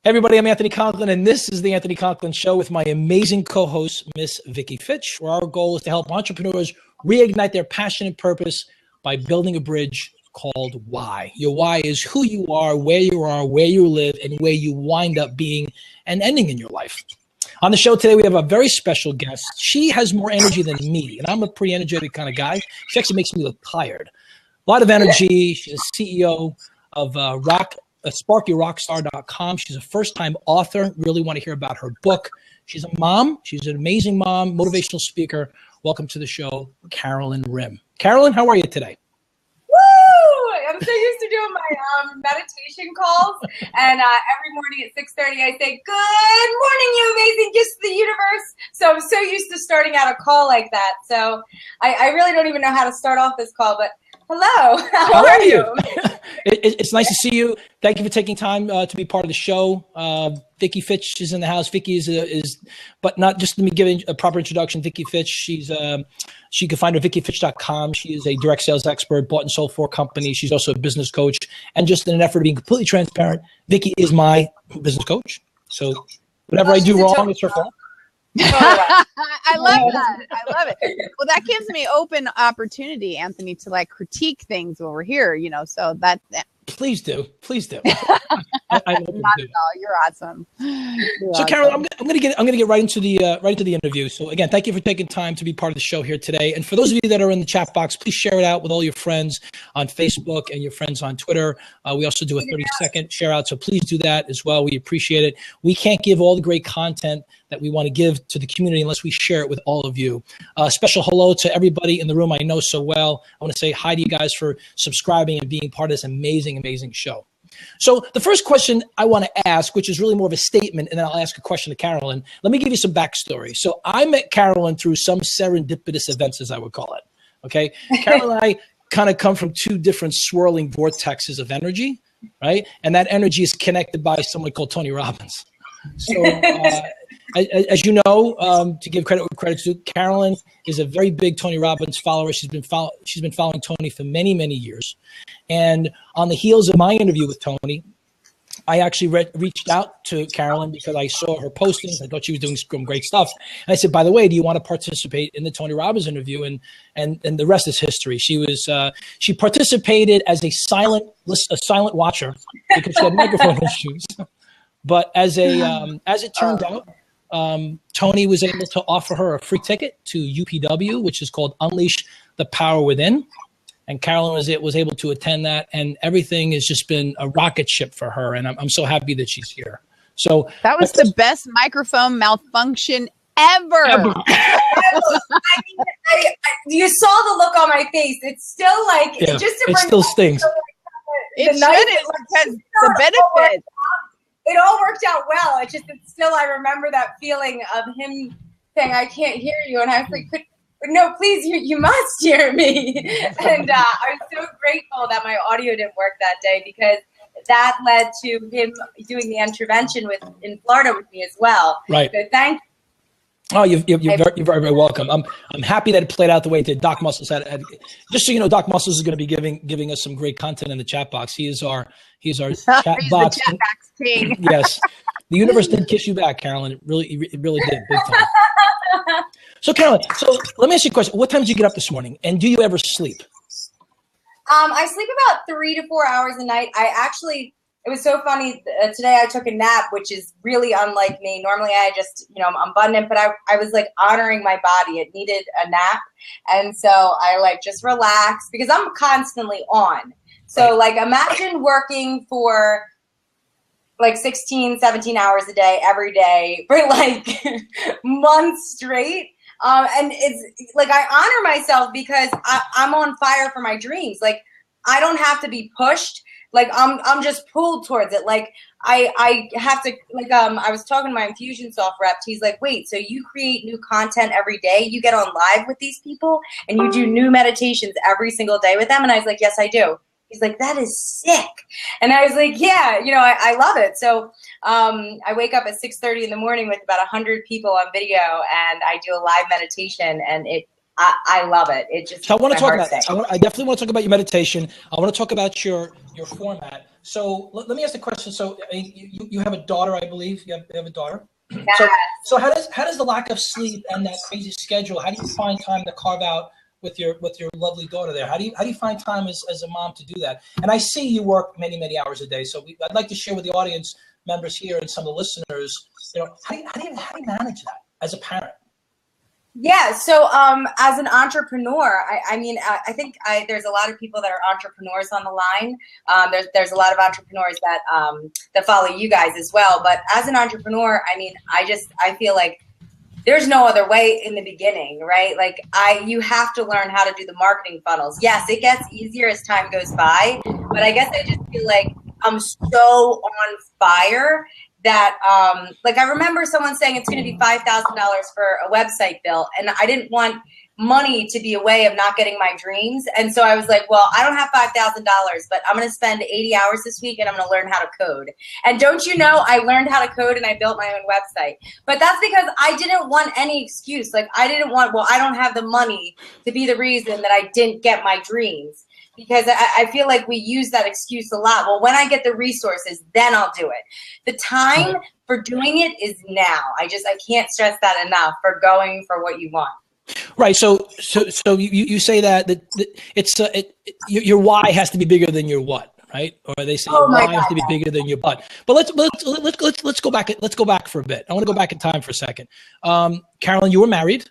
Hey everybody, I'm Anthony Conklin, and this is the Anthony Conklin Show with my amazing co-host, Miss Vicki Fitch, where our goal is to help entrepreneurs reignite their passion and purpose by building a bridge called why. Your why is who you are, where you live, and where you wind up being and ending in your life. On the show today, we have a very special guest. She has more energy than me, and I'm a pretty energetic kind of guy. She actually makes me look tired. A lot of energy. She's a CEO of SparkYourRockstar.com. She's a first-time author. Really want to hear about her book. She's a mom. She's an amazing mom, motivational speaker. Welcome to the show, Carolyn Rim. Carolyn, how are you today? Woo! I'm so used to doing my meditation calls, and every morning at 6:30 I say, "Good morning, you amazing gifts of the universe." So I'm so used to starting out a call like that. So I really don't even know how to start off this call, but hello, how are you? It's nice to see you. Thank you for taking time to be part of the show. Vicki Fitch is in the house. Vicki is, but not just let me give a proper introduction. Vicki Fitch, she can find her at VickiFitch.com. She is a direct sales expert, bought and sold 4 companies. She's also a business coach. And just in an effort of being completely transparent, Vicki is my business coach. So whatever I do wrong, it's her fault. I love that. I love it. Well, that gives me open opportunity, Anthony, to like critique things over here, so that. Please do. Not at all. You're awesome. So, Carol, I'm gonna get right into the interview. So, again, thank you for taking time to be part of the show here today. And for those of you that are in the chat box, please share it out with all your friends on Facebook and your friends on Twitter. We also do a 30-second share out, so please do that as well. We appreciate it. We can't give all the great content that we want to give to the community unless we share it with all of you. Special hello to everybody in the room I know so well. I want to say hi to you guys for subscribing and being part of this amazing show. So the first question I want to ask, which is really more of a statement, and then I'll ask a question to Carolyn. Let me give you some backstory. So I met Carolyn through some serendipitous events, as I would call it. Okay. Carolyn and I kind of come from 2 different swirling vortexes of energy, right? And that energy is connected by someone called Tony Robbins. So as you know, to give credit where credit's due, Carolyn is a very big Tony Robbins follower. She's been following Tony for many years. And on the heels of my interview with Tony, I actually reached out to Carolyn because I saw her postings. I thought she was doing some great stuff. And I said, by the way, do you want to participate in the Tony Robbins interview? And the rest is history. She participated as a silent watcher because she had microphone issues. But as it turned out, Tony was able to offer her a free ticket to UPW, which is called Unleash the Power Within. And Carolyn was able to attend that, and everything has just been a rocket ship for her. And I'm so happy that she's here. So that was the best microphone malfunction ever. You saw the look on my face. It's still like it still stings. It shouldn't, because the benefit. It all worked out well. It's still, I remember that feeling of him saying, "I can't hear you," and I was like, "No, please, you must hear me." And I was so grateful that my audio didn't work that day, because that led to him doing the intervention in Florida with me as well. Right. So thank you. Oh, you're very welcome. I'm happy that it played out the way it did. Doc Muscles had just so you know, Doc Muscles is going to be giving us some great content in the chat box. He's our chat box. The chat box king. Yes, the universe did kiss you back, Carolyn. It really did, big time. So, Carolyn, let me ask you a question. What time did you get up this morning, and do you ever sleep? I sleep about 3 to 4 hours a night. It was so funny. Today I took a nap, which is really unlike me. Normally I just, I'm abundant, but I was like honoring my body. It needed a nap. And so I just relaxed, because I'm constantly on. So imagine working for 16, 17 hours a day, every day for months straight. And it's I honor myself because I'm on fire for my dreams. I don't have to be pushed. I'm just pulled towards it. I have to, I was talking to my Infusionsoft rep. He's like, "Wait, so you create new content every day? You get on live with these people and you do new meditations every single day with them?" And I was like, "Yes, I do." He's like, "That is sick." And I was like, "Yeah, I love it." So I wake up at 6:30 in the morning with about 100 people on video, and I do a live meditation, and I love it. It just, so I want to talk about this. I definitely want to talk about your meditation. I want to talk about your format. So let me ask the question. So you have a daughter, I believe. You have a daughter. Yes. So how does the lack of sleep and that crazy schedule, how do you find time to carve out with your lovely daughter there? How do you find time as a mom to do that? And I see you work many hours a day. So I'd like to share with the audience members here and some of the listeners, how do you manage that as a parent? Yeah. So, as an entrepreneur, I think there's a lot of people that are entrepreneurs on the line. There's a lot of entrepreneurs that follow you guys as well. But as an entrepreneur, I feel like there's no other way in the beginning, right? Like you have to learn how to do the marketing funnels. Yes, it gets easier as time goes by, but I guess I just feel like I'm so on fire that I remember someone saying it's going to be $5,000 for a website bill, and I didn't want money to be a way of not getting my dreams. And so I was like, well, I don't have $5,000, but I'm going to spend 80 hours this week and I'm going to learn how to code. And don't you know, I learned how to code and I built my own website. But that's because I didn't want any excuse. Like I didn't want, well, I don't have the money to be the reason that I didn't get my dreams. Because I feel like we use that excuse a lot. Well, when I get the resources, then I'll do it. The time for doing it is now. I can't stress that enough, for going for what you want. Right. So you say that your why has to be bigger than your what, right? Or they say your why has to be bigger than your but. But let's go back. Let's go back for a bit. I want to go back in time for a second. Carolyn, you were married.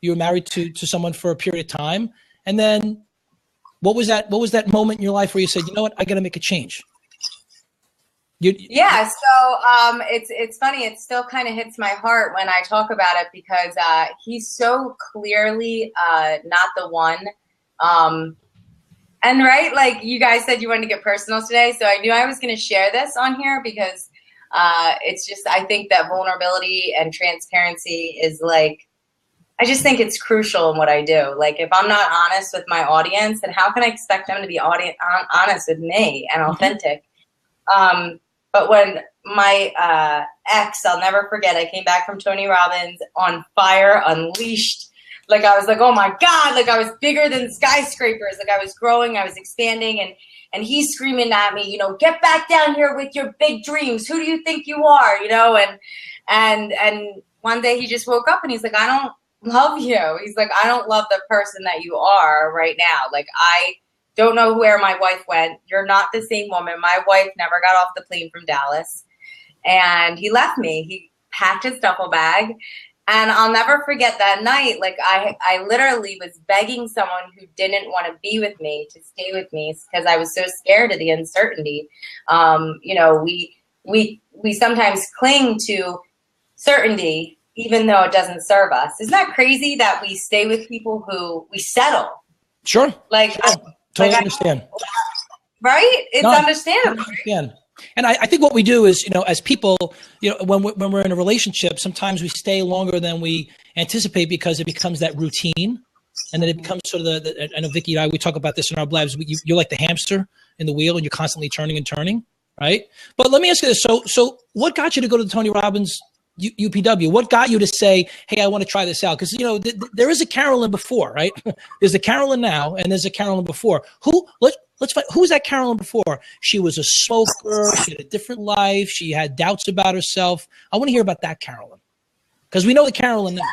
You were married to someone for a period of time, and then what was that moment in your life where you said, you know what, I got to make a change? So it's funny. It still kind of hits my heart when I talk about it because he's so clearly not the one. And right, like you guys said, you wanted to get personal today, so I knew I was going to share this on here because it's just, I think that vulnerability and transparency is like, I just think it's crucial in what I do. Like if I'm not honest with my audience, then how can I expect them to be honest with me and authentic? But when my ex, I'll never forget, I came back from Tony Robbins on fire, unleashed. Like I was like, oh my God, like I was bigger than skyscrapers. Like I was growing, I was expanding, and he's screaming at me, get back down here with your big dreams. Who do you think you are? And one day he just woke up and he's like, I don't love you. He's like, I don't love the person that you are right now. Like I don't know where my wife went. You're not the same woman. My wife never got off the plane from Dallas. And he left me. He packed his duffel bag. And I'll never forget that night. Like I literally was begging someone who didn't want to be with me to stay with me because I was so scared of the uncertainty. We sometimes cling to certainty even though it doesn't serve us. Isn't that crazy that we stay with people who we settle? Sure. Totally understand. Right? It's understandable. I understand. And I think what we do is, as people, when we're in a relationship, sometimes we stay longer than we anticipate because it becomes that routine. And then it becomes sort of I know Vicki and I, we talk about this in our lives. You're like the hamster in the wheel and you're constantly turning and turning, right? But let me ask you this. So what got you to go to the Tony Robbins UPW? What got you to say, hey, I want to try this out? Because, there is a Carolyn before, right? There's a Carolyn now and there's a Carolyn before. Let's find, who's that Carolyn before? She was a smoker. She had a different life. She had doubts about herself. I want to hear about that Carolyn because we know the Carolyn now.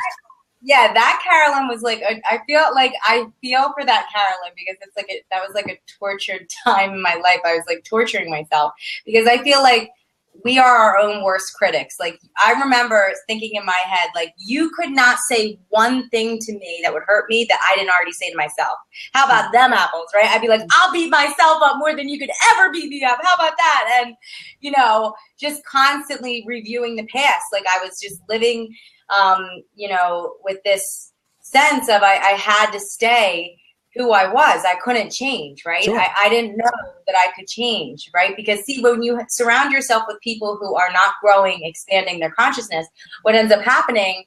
Yeah, that Carolyn was like, I feel for that Carolyn because it's like, that was like a tortured time in my life. I was like torturing myself because I feel like we are our own worst critics. Like I remember thinking in my head, like you could not say one thing to me that would hurt me that I didn't already say to myself. How about them apples, right? I'd be like, I'll beat myself up more than you could ever beat me up. How about that? And, just constantly reviewing the past. Like I was just living, with this sense of I had to stay who I was. I couldn't change, right? Sure. I didn't know that I could change, right? Because see, when you surround yourself with people who are not growing, expanding their consciousness, what ends up happening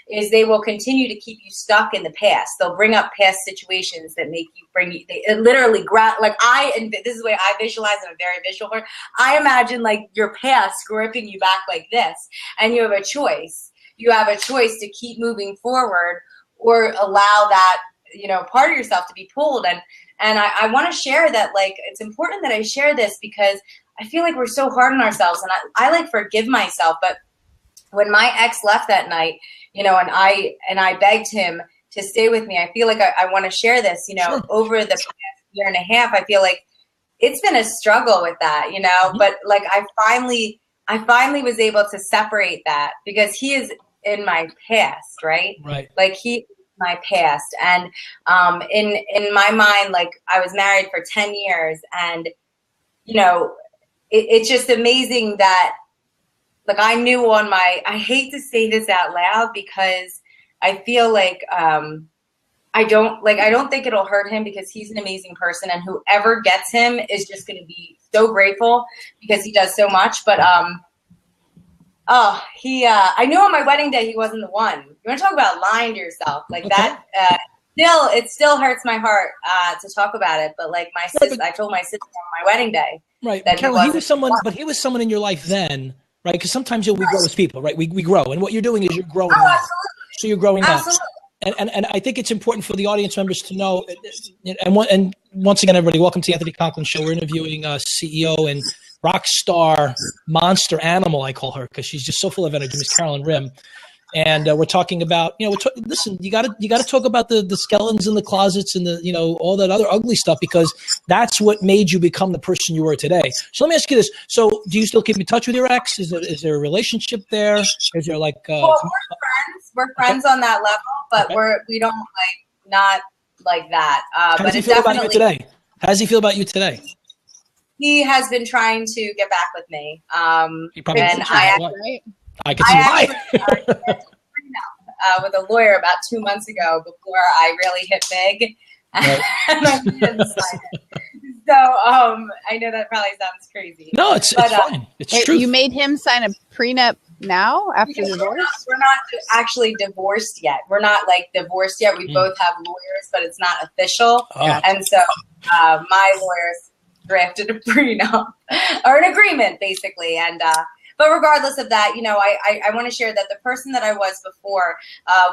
is they will continue to keep you stuck in the past. They'll bring up past situations that make you it literally and this is the way I visualize. I'm a very visual person. I imagine like your past gripping you back like this, and you have a choice. You have a choice to keep moving forward or allow that, part of yourself to be pulled. And I want to share that, like, it's important that I share this because I feel like we're so hard on ourselves, and I like forgive myself. But when my ex left that night, and I begged him to stay with me, I feel like I want to share this, Sure. over the past year and a half, I feel like it's been a struggle with that, but like I finally was able to separate that because he is in my past, right? Right. Like he is my past. And in my mind, like I was married for 10 years and, it's just amazing that like I knew I hate to say this out loud because I feel like, I don't think it'll hurt him because he's an amazing person and whoever gets him is just going to be so grateful because he does so much. But, I knew on my wedding day, he wasn't the one. You want to talk about lying to yourself like Okay. that? It still hurts my heart, to talk about it. But like I told my sister on my wedding day. Right. That Carolyn, he was someone in your life then, right? Because sometimes we grow as people, right? We grow. And what you're doing is you're growing up. Absolutely. So you're growing Absolutely. up. And I think it's important for the audience members to know, and once again, everybody, welcome to the Anthony Conklin Show. We're interviewing CEO and rock star monster animal, I call her, because she's just so full of energy, Miss Carolyn Rim. And we're talking about, listen, you got to talk about the skeletons in the closets and the, all that other ugly stuff, because that's what made you become the person you were today. So let me ask you this. So do you still keep in touch with your ex? Is there a relationship there? Is there like, well, we're friends on that level, but we don't not like that. How does he feel about you today? How does he feel about you today? He has been trying to get back with me. He probably and I can see why. With a lawyer about 2 months ago before I really hit big. Right. And I didn't sign it. So I know that probably sounds crazy. No, it's fine. It's true. You made him sign a prenup now after the divorce? We're not actually divorced yet. We're not divorced yet. We both have lawyers, but it's not official. Oh. And so my lawyers drafted a prenup or an agreement basically. And but regardless of that, I want to share that the person that I was before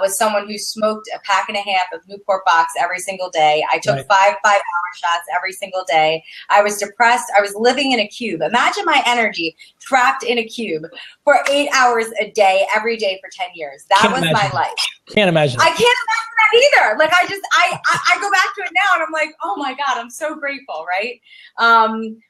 was someone who smoked a pack and a half of Newport Box every single day. I took 5-hour shots every single day. I was depressed. I was living in a cube. Imagine my energy trapped in a cube for 8 hours a day, every day for 10 years. That was my life. Can't imagine. I can't imagine that either. Like I go back to it now and I'm like, oh my God, I'm so grateful, right?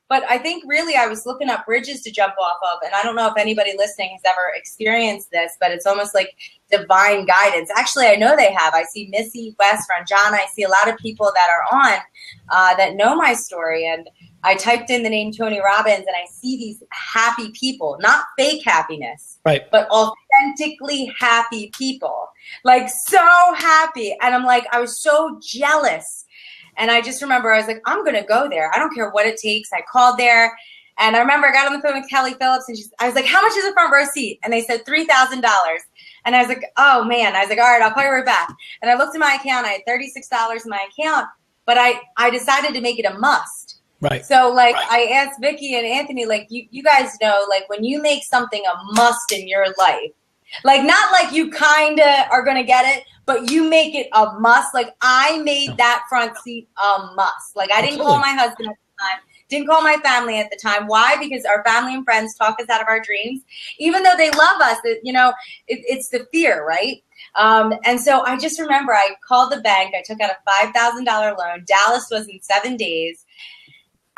But I think really I was looking up bridges to jump off of, and I don't know if anybody listening has ever experienced this, but it's almost like divine guidance. Actually, I know they have. I see Missy, Wes, Ranjana. I see a lot of people that are on that know my story, and I typed in the name Tony Robbins, and I see these happy people, not fake happiness, right, but authentically happy people, like so happy. And I'm like, I was so jealous. And I just remember I was like, I'm going to go there. I don't care what it takes. I called there. And I remember I got on the phone with Kelly Phillips and I was like, how much is a front row seat? And they said $3,000. And I was like, oh man. I was like, all right, I'll call you right back. And I looked at my account. I had $36 in my account, but I decided to make it a must. Right. So I asked Vicky and Anthony, you guys know, when you make something a must in your life, not like you kind of are going to get it, but you make it a must. I made that front seat a must. I didn't call my husband at the time, didn't call my family at the time. Why? Because our family and friends talk us out of our dreams, even though they love us. It's the fear, right? And so I just remember I called the bank. I took out a $5,000 loan. Dallas was in 7 days.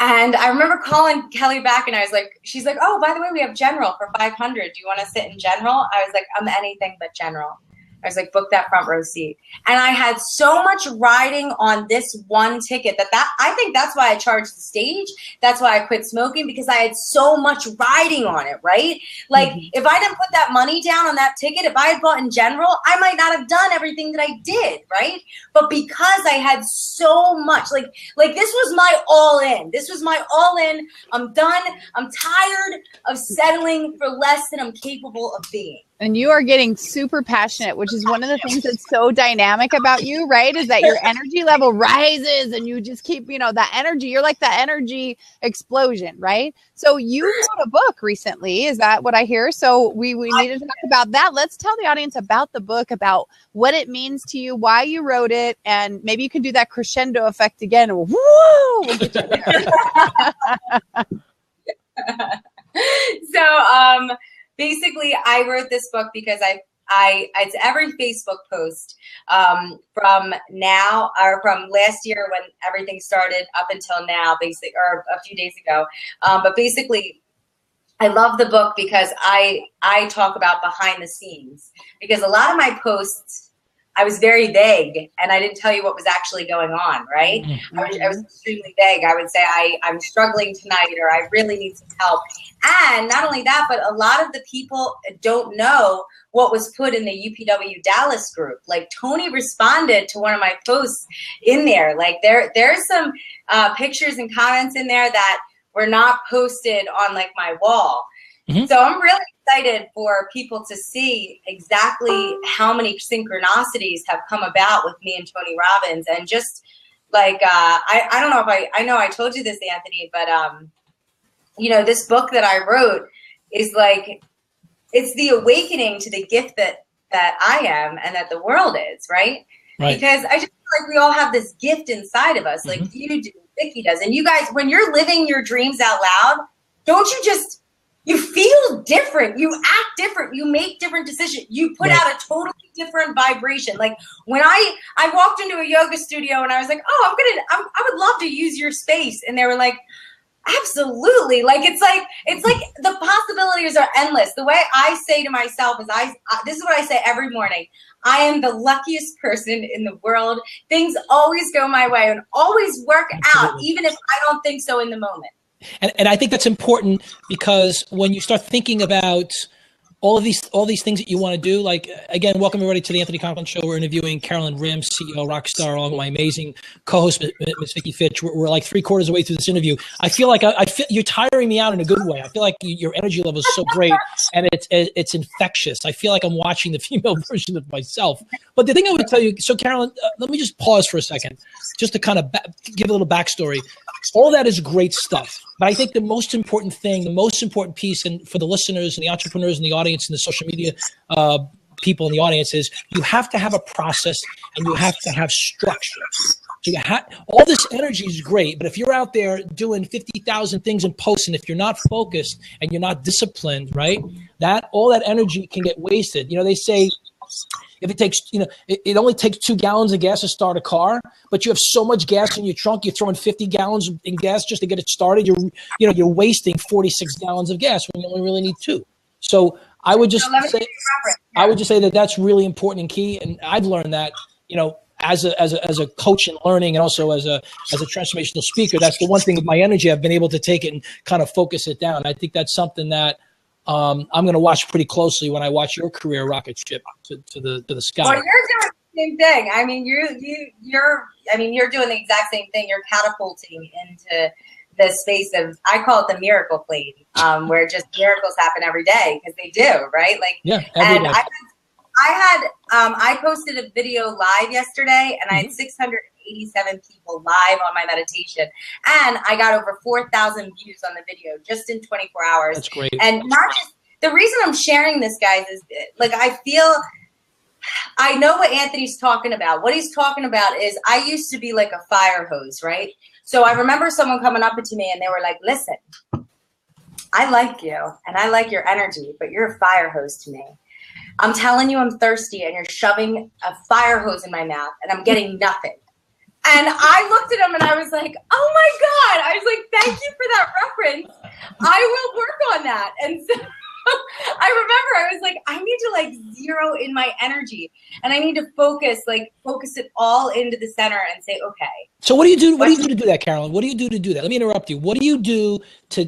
And I remember calling Kelly back and I was like, she's like, oh, by the way, we have general for $500. Do you want to sit in general? I was like, I'm anything but general. I was like, book that front row seat. And I had so much riding on this one ticket that I think that's why I charged the stage. That's why I quit smoking, because I had so much riding on it, right? If I didn't put that money down on that ticket, if I had bought in general, I might not have done everything that I did, right? But because I had so much, this was my all in. This was my all in. I'm done. I'm tired of settling for less than I'm capable of being. And you are getting super passionate, which is one of the things that's so dynamic about you, right? Is that your energy level rises and you just keep, that energy. You're like the energy explosion, right? So you wrote a book recently. Is that what I hear? So we need to talk about that. Let's tell the audience about the book, about what it means to you, why you wrote it, and maybe you can do that crescendo effect again. And we'll get you there. So, basically, I wrote this book because it's every Facebook post from now or from last year when everything started up until now, basically, or a few days ago. But basically, I love the book because I talk about behind the scenes, because a lot of my posts, I was very vague and I didn't tell you what was actually going on, right? Mm-hmm. I was extremely vague. I would say I'm struggling tonight, or I really need some help. And not only that, but a lot of the people don't know what was put in the UPW Dallas group. Like Tony responded to one of my posts in there. Like there's some pictures and comments in there that were not posted on like my wall. Mm-hmm. So I'm really excited for people to see exactly how many synchronicities have come about with me and Tony Robbins. And just like, I don't know if I know I told you this, Anthony, but, this book that I wrote is like, it's the awakening to the gift that I am and that the world is, right? Because I just feel like we all have this gift inside of us. Like you do, Vicky does. And you guys, when you're living your dreams out loud, don't you feel different. You act different. You make different decisions. You put out a totally different vibration. Like when I walked into a yoga studio and I was like, oh, I would love to use your space. And they were like, absolutely. Like, it's like the possibilities are endless. The way I say to myself is this is what I say every morning. I am the luckiest person in the world. Things always go my way and always work out, even if I don't think so in the moment. And I think that's important, because when you start thinking about all these things that you want to do, like, again, welcome everybody to the Anthony Conklin Show. We're interviewing Carolyn Rim, CEO, rock star, along with my amazing co-host, Miss Vicky Fitch. We're like 3/4 of the way through this interview. I feel like I feel you're tiring me out in a good way. I feel like your energy level is so great, and it's infectious. I feel like I'm watching the female version of myself. But the thing I would tell you, so Carolyn, let me just pause for a second, just to kind of give a little backstory. All that is great stuff. But I think the most important thing, the most important piece, and for the listeners and the entrepreneurs in the audience and the social media people in the audience, is you have to have a process and you have to have structure. So all this energy is great, but if you're out there doing 50,000 things in posts, and if you're not focused and you're not disciplined, right, all that energy can get wasted. They say, if it takes, it only takes 2 gallons of gas to start a car, but you have so much gas in your trunk, you're throwing 50 gallons in gas just to get it started. You're wasting 46 gallons of gas when you only really need 2. So I would just say that that's really important and key. And I've learned that, as a coach in learning, and also as a transformational speaker, that's the one thing with my energy. I've been able to take it and kind of focus it down. I think that's something that I'm going to watch pretty closely when I watch your career rocket ship to the sky. Well, you're doing the same thing. I mean, you're doing the exact same thing. You're catapulting into the space of, I call it the miracle plane, where just miracles happen every day, because they do, right? Like, yeah, every day. I posted a video live yesterday, and I had 687 people live on my meditation, and I got over 4,000 views on the video just in 24 hours. That's great. And not just the reason I'm sharing this, guys, is like I know what Anthony's talking about. What he's talking about is, I used to be like a fire hose, right? So I remember someone coming up to me and they were like, listen, I like you and I like your energy, but you're a fire hose to me. I'm telling you I'm thirsty, and you're shoving a fire hose in my mouth, and I'm getting nothing. And I looked at him and I was like, oh my God. I was like, thank you for that reference. I will work on that. And so I remember I was like, I need to like zero in my energy, and I need to focus it all into the center and say, okay. So what do you do? What do you do to do that, Carolyn? What do you do to do that? Let me interrupt you. What do you do to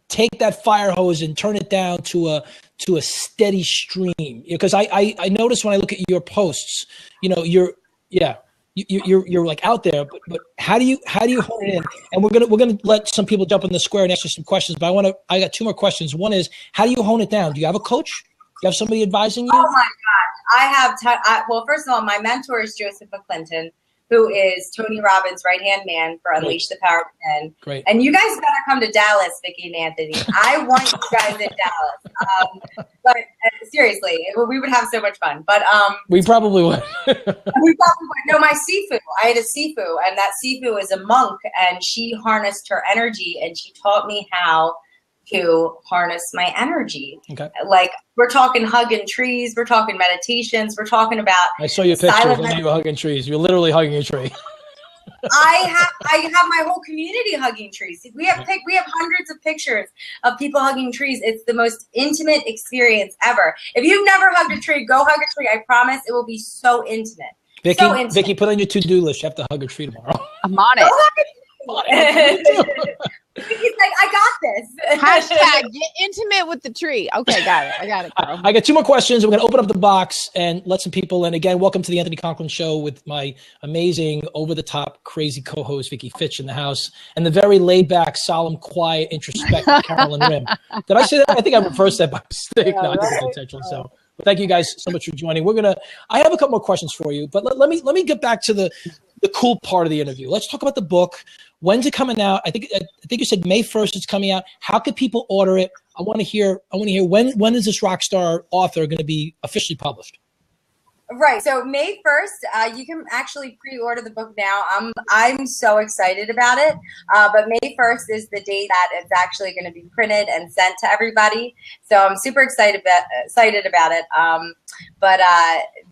take that fire hose and turn it down to a steady stream? Because I notice when I look at your posts, you're like out there, but how do you hone it in? And we're gonna let some people jump in the square and answer some questions. But I got 2 more questions. One is, how do you hone it down? Do you have a coach? You have somebody advising you? Oh my God. I have, well, first of all, my mentor is Joseph McClinton, who is Tony Robbins' right-hand man for Unleash the Power Within. Great. And you guys better come to Dallas, Vicki and Anthony. I want you guys in Dallas. But seriously, we would have so much fun. But we probably would. we probably would. No, my Sifu. I had a Sifu, and that Sifu is a monk, and she harnessed her energy, and she taught me how to harness my energy. Okay. Like, we're talking hugging trees, we're talking meditations, we're talking about. I saw your pictures when you were hugging trees. You're literally hugging a tree. I have my whole community hugging trees. We have hundreds of pictures of people hugging trees. It's the most intimate experience ever. If you've never hugged a tree, go hug a tree. I promise it will be so intimate. Vicki, put on your to-do list. You have to hug a tree tomorrow. I'm on it. He's like, I got this. Hashtag get intimate with the tree. Okay, got it. I got it, Carl. I got 2 more questions. We're going to open up the box and let some people in. Again, welcome to the Anthony Conklin Show with my amazing, over-the-top, crazy co-host, Vicki Fitch, in the house, and the very laid-back, solemn, quiet, introspective Carolyn Rim. Did I say that? I think I reversed that by mistake. Yeah, no, I think it's intentional. So thank you guys so much for joining. I have a couple more questions for you, but let me get back to the cool part of the interview. Let's talk about the book. When's it coming out? I think you said May 1st it's coming out. How can people order it? I want to hear when is this rock star author going to be officially published? Right. So May 1st, you can actually pre-order the book now. I'm so excited about it. But May 1st is the date that it's actually going to be printed and sent to everybody. So I'm super excited about it. But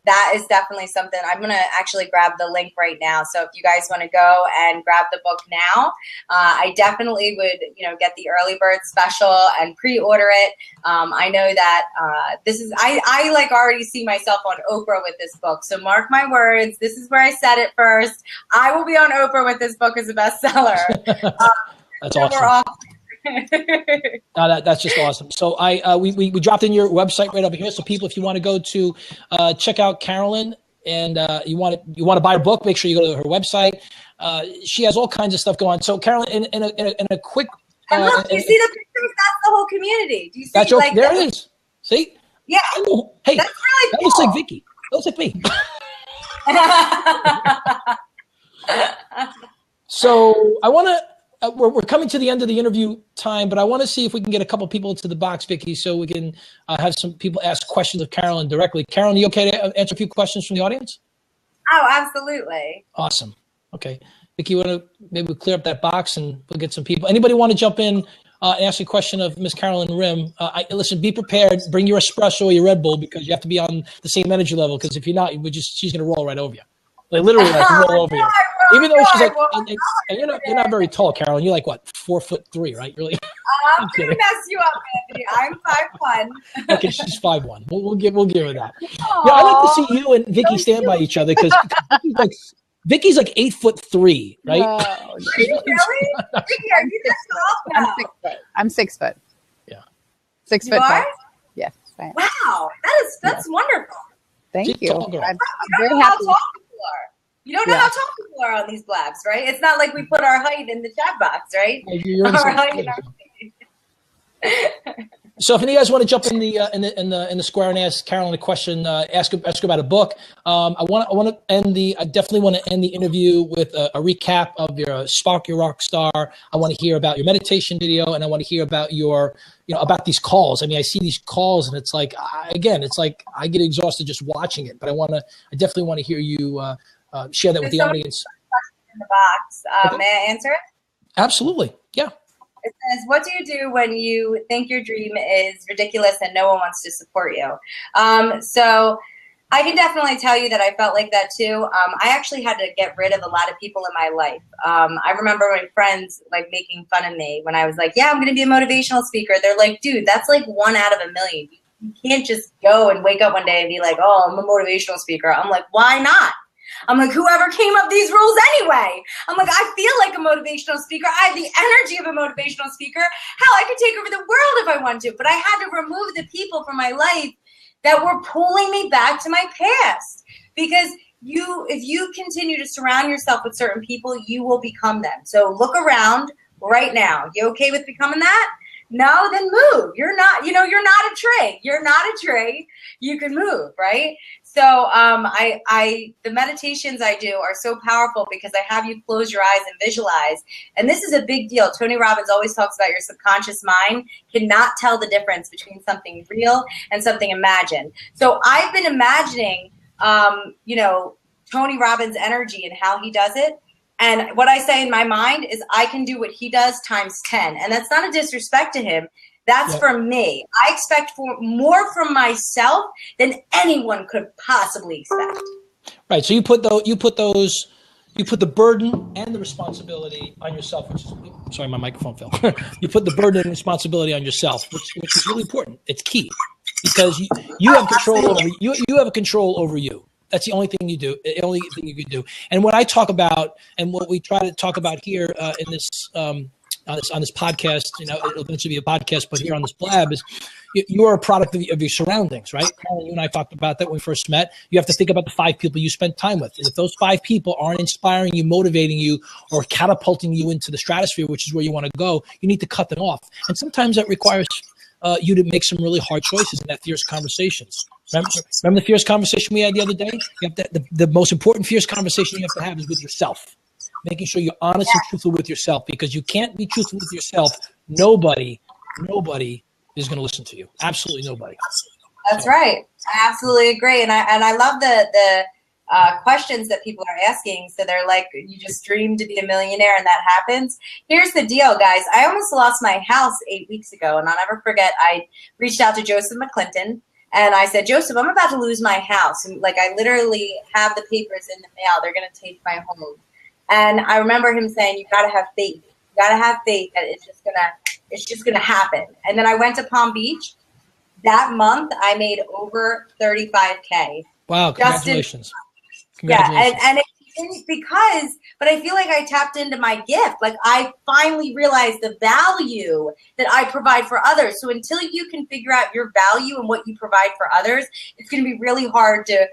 that is definitely something. I'm going to actually grab the link right now. So if you guys want to go and grab the book now, I definitely would, get the early bird special and pre-order it. I know that I like already see myself on Oprah with this book. So mark my words. This is where I said it first. I will be on Oprah with this book as a bestseller. That's awesome. No, that's just awesome. So we dropped in your website right over here. So people, if you want to go to check out Carolyn and you want to buy her book, make sure you go to her website. She has all kinds of stuff going on. So Carolyn, in a quick. And look, you see the pictures? That's the whole community. Do you see? There it is. See? Yeah. Hey, that's really that cool. looks like Vicki. That looks like me. So I want to. We're coming to the end of the interview time, but I want to see if we can get a couple people into the box, Vicki, so we can have some people ask questions of Carolyn directly. Carolyn, you okay to answer a few questions from the audience? Oh, absolutely. Awesome. Okay. Vicki, you want to maybe clear up that box and we'll get some people. Anybody want to jump in and ask a question of Miss Carolyn Rim? Listen, be prepared. Bring your espresso or your Red Bull because you have to be on the same energy level because if you're not, she's going to roll right over you. Like literally roll over you. Even though she's like, and you're not very tall, Carolyn. You're like what, 4'3", right? Really? I'm gonna mess you up, Anthony. I'm 5'1". Okay, she's 5'1". We'll give her that. Yeah, I'd like to see you and Vicki stand by each other because Vicki's like 8'3", right? No. Are you really? Vicki, are you this tall? I'm 6 foot. I'm 6 foot. Yeah. 6 You foot. are? Yes. I am. Wow, that's wonderful. Thank you. Tall girl. I'm You very don't know how happy. tall people are. You don't know how tall people are on these blabs, right? It's not like we put our height in the chat box, right? You're Our height in our So if any of you guys want to jump in the square and ask Carolyn a question, ask her about a book. I definitely want to end the interview with a recap of your Spark Your Rock Star. I want to hear about your meditation video, and I want to hear about about these calls. I mean, I see these calls, and it's like I get exhausted just watching it. But I definitely want to hear you share that with the audience. In the box, okay. May I answer it? Absolutely, yeah. It says, what do you do when you think your dream is ridiculous and no one wants to support you? So I can definitely tell you that I felt like that too. I actually had to get rid of a lot of people in my life. I remember my friends like making fun of me when I was like, yeah, I'm going to be a motivational speaker. They're like, dude, that's like 1 out of a million. You can't just go and wake up one day and be like, oh, I'm a motivational speaker. I'm like, why not? I'm like, whoever came up these rules anyway. I'm like, I feel like a motivational speaker. I have the energy of a motivational speaker. Hell, I could take over the world if I wanted to. But I had to remove the people from my life that were pulling me back to my past. Because if you continue to surround yourself with certain people, you will become them. So look around right now. You okay with becoming that? No, then move. You're not a tree. You're not a tree. You can move, right? So the meditations I do are so powerful because I have you close your eyes and visualize. And this is a big deal. Tony Robbins always talks about your subconscious mind cannot tell the difference between something real and something imagined. So I've been imagining, Tony Robbins' energy and how he does it. And what I say in my mind is I can do what he does times 10. And that's not a disrespect to him. That's for me. I expect more from myself than anyone could possibly expect. Right. So you put the burden and the responsibility on yourself, which is, sorry, my microphone fell. You put the burden and responsibility on yourself, which is really important. It's key because you have control over you have control over you. That's the only thing you do, the only thing you can do. And what I talk about and what we try to talk about here in this on this podcast, it'll eventually be a podcast, but here on this blab is you are a product of your surroundings, right? Carolyn, you and I talked about that when we first met. You have to think about the 5 people you spend time with. And if those 5 people aren't inspiring you, motivating you, or catapulting you into the stratosphere, which is where you want to go, you need to cut them off. And sometimes that requires you to make some really hard choices in that fierce conversations. Remember the fierce conversation we had the other day? You have the most important fierce conversation you have to have is with yourself. Making sure you're honest and truthful with yourself, because you can't be truthful with yourself. Nobody is going to listen to you. Absolutely nobody. That's right. I absolutely agree. And I love the questions that people are asking. So they're like, you just dreamed to be a millionaire and that happens. Here's the deal, guys. I almost lost my house 8 weeks ago. And I'll never forget, I reached out to Joseph McClinton. And I said, Joseph, I'm about to lose my house. And I literally have the papers in the mail. They're going to take my home. And I remember him saying, you got to have faith. You got to have faith that it's just going to happen. And then I went to Palm Beach. That month, I made over $35K. Wow. Congratulations. Yeah. And it's because, but I feel like I tapped into my gift. I finally realized the value that I provide for others. So until you can figure out your value and what you provide for others, it's going to be really hard to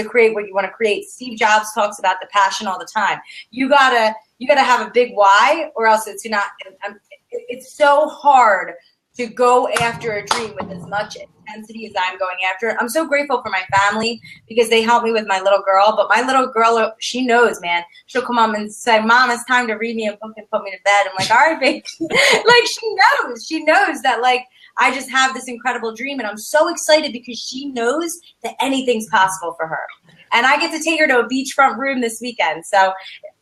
create what you want to create. Steve Jobs talks about the passion all the time. You gotta have a big why, or else it's not. It's so hard to go after a dream with as much intensity as I'm going after it. I'm so grateful for my family because they helped me with my little girl. But my little girl, she knows, man. She'll come home and say, "Mom, it's time to read me a book and put me to bed." I'm like, "All right, baby." She knows that I just have this incredible dream, and I'm so excited because she knows that anything's possible for her. And I get to take her to a beachfront room this weekend. So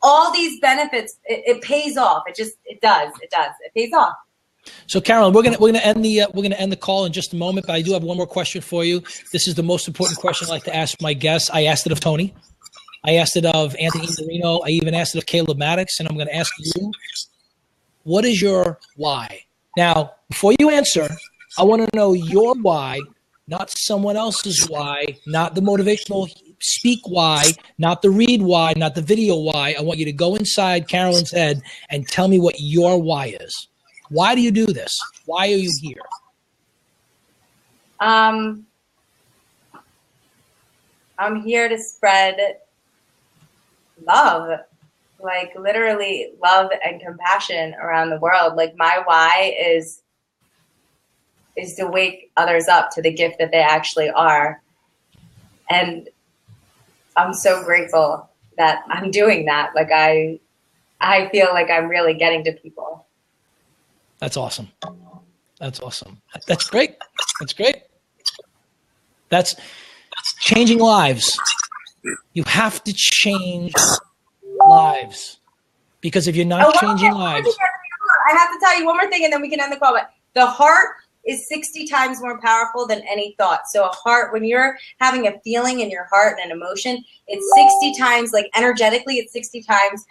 all these benefits, it pays off. It does. It pays off. So Carolyn, we're gonna end the call in just a moment, but I do have one more question for you. This is the most important question I like to ask my guests. I asked it of Tony. I asked it of Anthony Marino. I even asked it of Caleb Maddox, and I'm going to ask you, what is your why? Now, before you answer, I want to know your why, not someone else's why, not the motivational speak why, not the read why, not the video why. I want you to go inside Carolyn's head and tell me what your why is. Why do you do this? Why are you here? I'm here to spread love, literally love and compassion around the world. My why is to wake others up to the gift that they actually are. And I'm so grateful that I'm doing that. I feel like I'm really getting to people. That's awesome. That's awesome. That's great. That's great. That's changing lives. You have to change lives, because if you're not changing lives. I have to tell you one more thing and then we can end the call. But the heart is 60 times more powerful than any thought. So a heart, when you're having a feeling in your heart and an emotion, it's 60 times, energetically, it's 60 times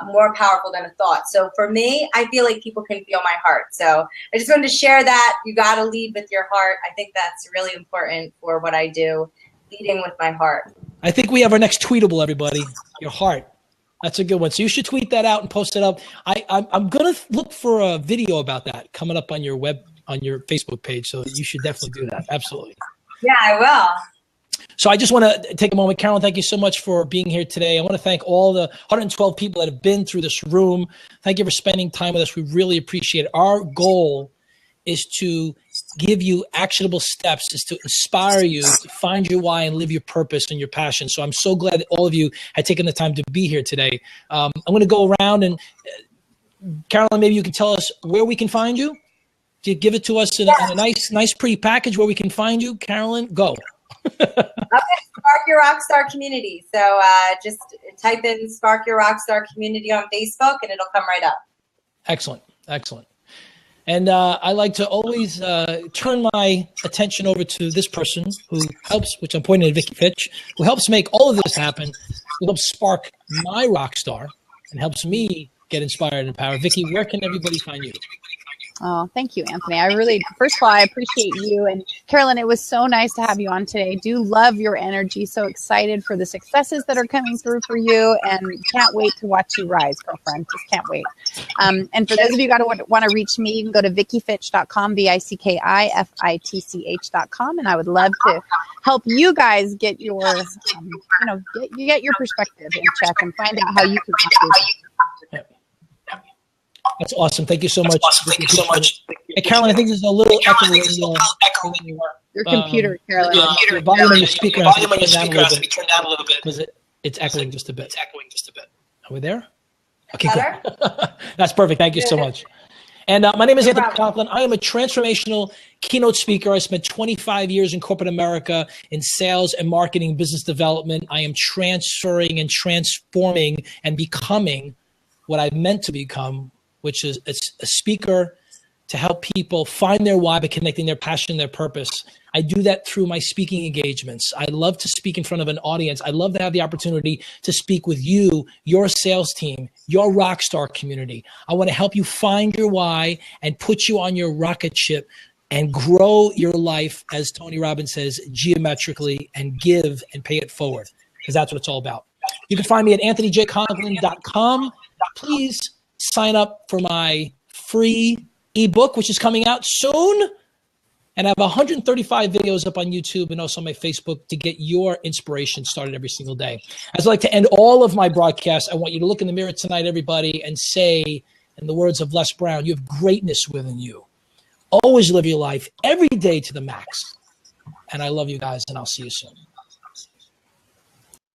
more powerful than a thought. So for me, I feel like people can feel my heart. So I just wanted to share that. You got to lead with your heart. I think that's really important for what I do, leading with my heart. I think we have our next tweetable, everybody. Your heart. That's a good one. So you should tweet that out and post it up. I'm going to look for a video about that coming up on your Facebook page. So you should definitely do that. Absolutely. Yeah, I will. So I just want to take a moment. Carolyn, thank you so much for being here today. I want to thank all the 112 people that have been through this room. Thank you for spending time with us. We really appreciate it. Our goal is to give you actionable steps, is to inspire you to find your why and live your purpose and your passion. So I'm so glad that all of you had taken the time to be here today. I'm going to go around and Carolyn, maybe you can tell us where we can find you. Do you give it to us in a nice, pretty package where we can find you? Carolyn, go. Okay, Spark Your Rockstar Community. So just type in Spark Your Rockstar Community on Facebook and it'll come right up. Excellent. And I like to always turn my attention over to this person who helps, which I'm pointing at Vicky Fitch, who helps make all of this happen, who helps spark my rock star and helps me get inspired and empowered. Vicky, where can everybody find you? Oh, thank you, Anthony. First of all, I appreciate you. And Carolyn, it was so nice to have you on today. Do love your energy. So excited for the successes that are coming through for you and can't wait to watch you rise, girlfriend. Just can't wait. And for those of you who want to reach me, you can go to VickyFitch.com, VICKIFITCH.com. And I would love to help you guys get your, get your perspective in check and find out how you can improve. That's awesome. Thank you so much. Hey, Carolyn, I think there's a little echo in your computer, Carolyn. The volume of your speaker has to be turned down a little bit because it's echoing just a bit. Are we there? Okay, good. That's perfect. Thank you so much. And my name is Anthony Conklin. I am a transformational keynote speaker. I spent 25 years in corporate America in sales and marketing, business development. I am transferring and transforming and becoming what I meant to become, which is a speaker to help people find their why by connecting their passion and their purpose. I do that through my speaking engagements. I love to speak in front of an audience. I love to have the opportunity to speak with you, your sales team, your rock star community. I want to help you find your why and put you on your rocket ship and grow your life, as Tony Robbins says, geometrically, and give and pay it forward, because that's what it's all about. You can find me at anthonyjconklin.com. Please sign up for my free ebook, which is coming out soon. And I have 135 videos up on YouTube and also on my Facebook to get your inspiration started every single day. As I like to end all of my broadcasts, I want you to look in the mirror tonight, everybody, and say, in the words of Les Brown, you have greatness within you. Always live your life every day to the max. And I love you guys, and I'll see you soon.